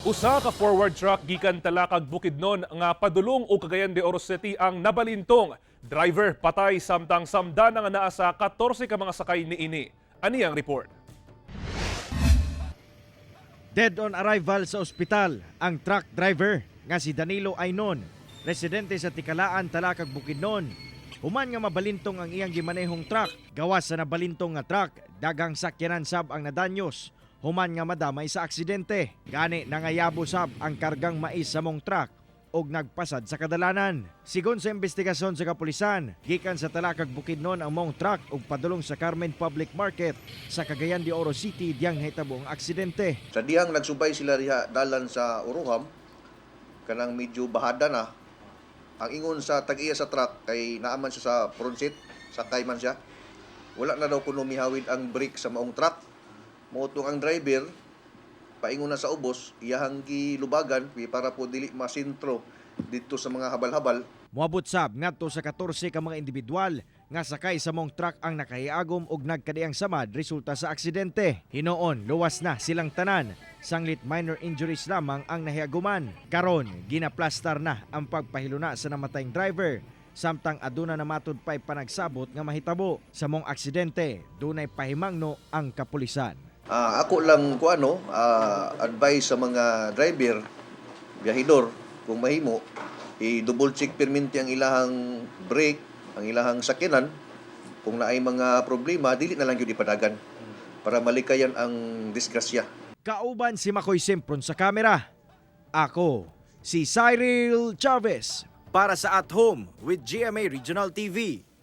Usa ka forward truck gikan Talakag Bukidnon nga padulong o Cagayan de Oro City ang nabalintong. Driver patay samtang samdana nga naa sa 14 ka mga sakay niini. Ani ang report. Dead on arrival sa ospital ang truck driver nga si Danilo Aynon, residente sa Tikalaan, Talakag Bukidnon. Human nga mabalintong ang iyang gimanehong truck. Gawas sa nabalintong nga truck, daghang sakyanan sab ang nadanyos. Human nga madamay sa aksidente. Gani nangayabo sab ang kargang mais sa mong truck og nagpasad sa kadalanan. Sigon sa investigasyon sa kapulisan, gikan sa Talakag Bukidnon ang mong truck ug padulong sa Carmen Public Market sa Cagayan de Oro City diyang hitabo ang aksidente. Sa dihang nagsubay sila riha dalan sa Uruham, kanang medyo bahada na. Ang ingon sa tag-iya sa truck kay naaman siya sa front seat, sakay man siya. Wala na daw kuno mihawid ang brake sa maong truck. Motong ang driver, paingon na sa ubos, iyahang gilubagan para po dili masintro dito sa mga habal-habal. Moabot sab ngadto sa 14 ka mga individual nga sakay sa mong truck ang nakahiagom og nagkadiang samad resulta sa aksidente. Hinoon luwas na silang tanan, sanglit minor injuries lamang ang nahiaguman. Karon ginaplastar na ang pagpahiluna sa namatayng driver. Samtang aduna na matud pay panagsabot nga mahitabo sa mong aksidente, dunay pahimangno ang kapulisan. Ako lang advice sa mga driver, biyahidor, kung mahimo, i-double check perminti ang ilahang brake, ang ilahang sakyanan. Kung naay mga problema, dili na lang yun ipadagan para malikayan ang disgrasya. Kauban si Makoy Simpron sa kamera. Ako, si Cyril Chavez para sa At Home with GMA Regional TV.